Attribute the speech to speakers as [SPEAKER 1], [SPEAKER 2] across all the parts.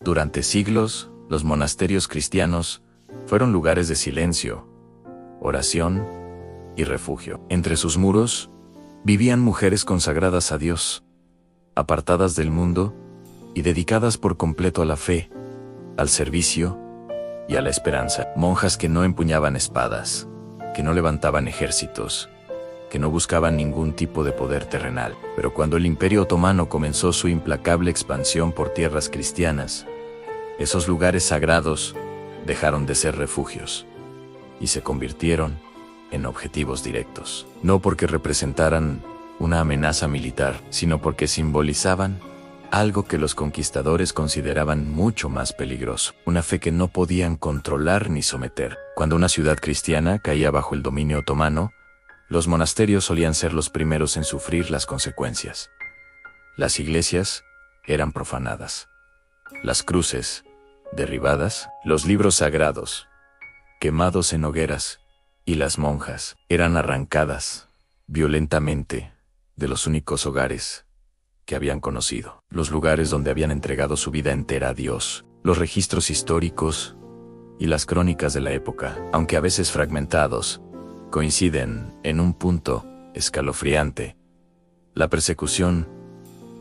[SPEAKER 1] Durante siglos, los monasterios cristianos fueron lugares de silencio, oración y refugio. Entre sus muros vivían mujeres consagradas a Dios, apartadas del mundo y dedicadas por completo a la fe, al servicio y a la esperanza. Monjas que no empuñaban espadas, que no levantaban ejércitos, que no buscaban ningún tipo de poder terrenal. Pero cuando el Imperio Otomano comenzó su implacable expansión por tierras cristianas, esos lugares sagrados dejaron de ser refugios y se convirtieron en objetivos directos. No porque representaran una amenaza militar, sino porque simbolizaban algo que los conquistadores consideraban mucho más peligroso, una fe que no podían controlar ni someter. Cuando una ciudad cristiana caía bajo el dominio otomano, los monasterios solían ser los primeros en sufrir las consecuencias. Las iglesias eran profanadas, las cruces derribadas, los libros sagrados quemados en hogueras, y las monjas eran arrancadas violentamente de los únicos hogares que habían conocido, los lugares donde habían entregado su vida entera a Dios. Los registros históricos y las crónicas de la época, aunque a veces fragmentados, coinciden en un punto escalofriante. La persecución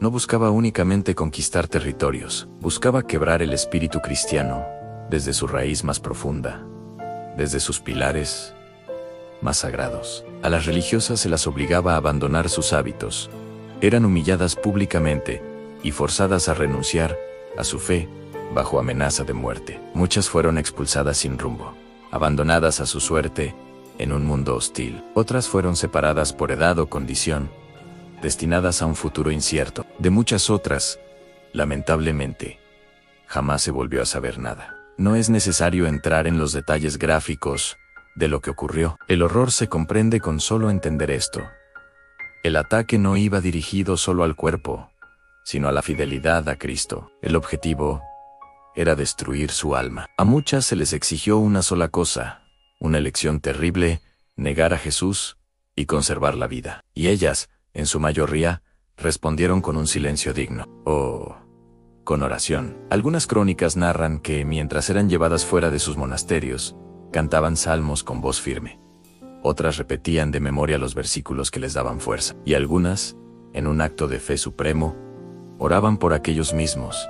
[SPEAKER 1] no buscaba únicamente conquistar territorios, buscaba quebrar el espíritu cristiano desde su raíz más profunda, desde sus pilares más sagrados. A las religiosas se las obligaba a abandonar sus hábitos. Eran humilladas públicamente y forzadas a renunciar a su fe bajo amenaza de muerte. Muchas fueron expulsadas sin rumbo, abandonadas a su suerte en un mundo hostil. Otras fueron separadas por edad o condición, destinadas a un futuro incierto. De muchas otras, lamentablemente, jamás se volvió a saber nada. No es necesario entrar en los detalles gráficos de lo que ocurrió. El horror se comprende con solo entender esto. El ataque no iba dirigido solo al cuerpo, sino a la fidelidad a Cristo. El objetivo era destruir su alma. A muchas se les exigió una sola cosa, una elección terrible: negar a Jesús y conservar la vida. Y ellas, en su mayoría, respondieron con un silencio digno, o con oración. Algunas crónicas narran que, mientras eran llevadas fuera de sus monasterios, cantaban salmos con voz firme. Otras repetían de memoria los versículos que les daban fuerza. Y algunas, en un acto de fe supremo, oraban por aquellos mismos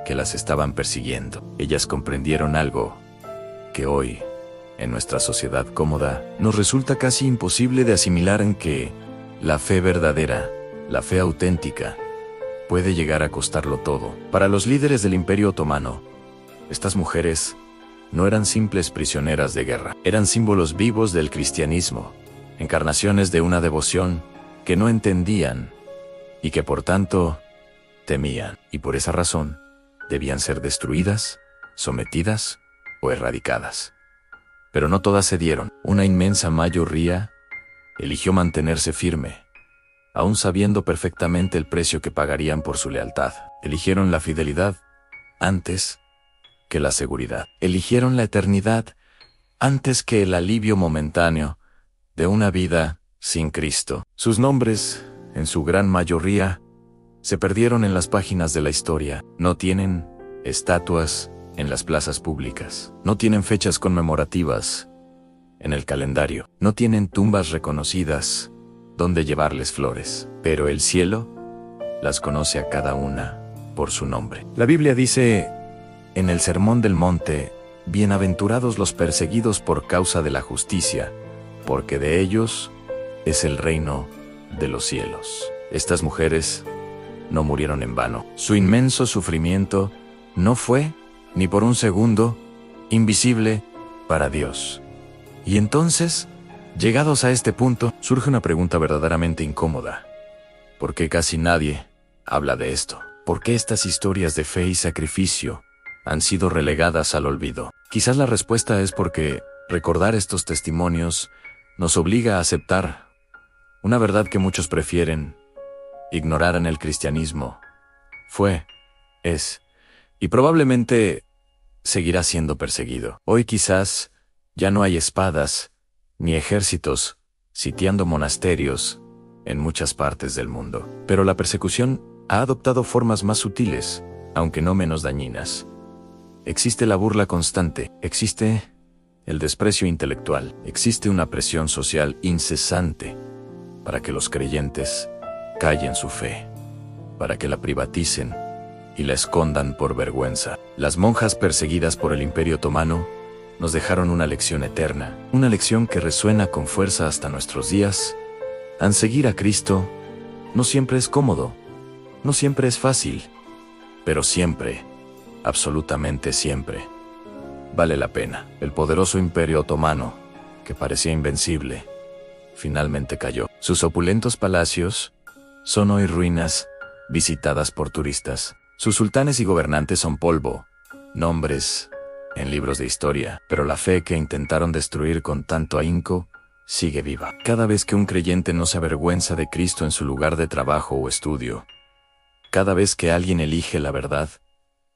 [SPEAKER 1] que las estaban persiguiendo. Ellas comprendieron algo que hoy, en nuestra sociedad cómoda, nos resulta casi imposible de asimilar, en que la fe verdadera, la fe auténtica, puede llegar a costarlo todo. Para los líderes del Imperio Otomano, estas mujeres no eran simples prisioneras de guerra, eran símbolos vivos del cristianismo, encarnaciones de una devoción que no entendían y que por tanto temían, y por esa razón debían ser destruidas, sometidas o erradicadas. Pero no todas cedieron. Una inmensa mayoría eligió mantenerse firme, aún sabiendo perfectamente el precio que pagarían por su lealtad. Eligieron la fidelidad antes que la seguridad. Eligieron la eternidad antes que el alivio momentáneo de una vida sin Cristo. Sus nombres, en su gran mayoría, se perdieron en las páginas de la historia. No tienen estatuas en las plazas públicas. No tienen fechas conmemorativas en el calendario. No tienen tumbas reconocidas donde llevarles flores. Pero el cielo las conoce a cada una por su nombre. La Biblia dice en el Sermón del Monte: bienaventurados los perseguidos por causa de la justicia, porque de ellos es el reino de los cielos. Estas mujeres no murieron en vano. Su inmenso sufrimiento no fue, ni por un segundo, invisible para Dios. Y entonces, llegados a este punto, surge una pregunta verdaderamente incómoda. ¿Por qué casi nadie habla de esto? ¿Por qué estas historias de fe y sacrificio han sido relegadas al olvido? Quizás la respuesta es porque recordar estos testimonios nos obliga a aceptar una verdad que muchos prefieren ignorar en el cristianismo. Fue, es y probablemente seguirá siendo perseguido. Hoy quizás ya no hay espadas ni ejércitos sitiando monasterios en muchas partes del mundo, pero la persecución ha adoptado formas más sutiles, aunque no menos dañinas. Existe la burla constante, existe el desprecio intelectual, existe una presión social incesante para que los creyentes callen su fe, para que la privaticen y la escondan por vergüenza. Las monjas perseguidas por el Imperio Otomano nos dejaron una lección eterna, una lección que resuena con fuerza hasta nuestros días. Al seguir a Cristo, no siempre es cómodo, no siempre es fácil, pero siempre, absolutamente siempre, vale la pena. El poderoso Imperio Otomano, que parecía invencible, finalmente cayó. Sus opulentos palacios son hoy ruinas visitadas por turistas. Sus sultanes y gobernantes son polvo, nombres en libros de historia, pero la fe que intentaron destruir con tanto ahínco sigue viva. Cada vez que un creyente no se avergüenza de Cristo en su lugar de trabajo o estudio, cada vez que alguien elige la verdad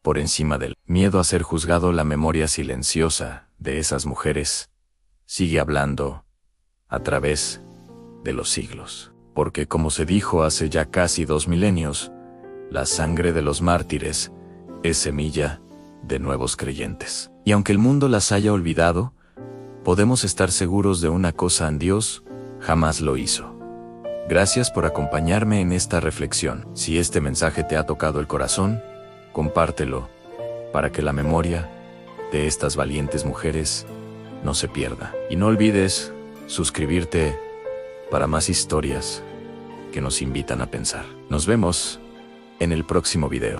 [SPEAKER 1] por encima del miedo a ser juzgado, la memoria silenciosa de esas mujeres sigue hablando a través de los siglos. Porque, como se dijo hace ya casi 2 milenios, la sangre de los mártires es semilla de nuevos creyentes. Y aunque el mundo las haya olvidado, podemos estar seguros de una cosa: Dios jamás lo hizo. Gracias por acompañarme en esta reflexión. Si este mensaje te ha tocado el corazón, compártelo para que la memoria de estas valientes mujeres no se pierda. Y no olvides suscribirte para más historias que nos invitan a pensar. Nos vemos en el próximo video.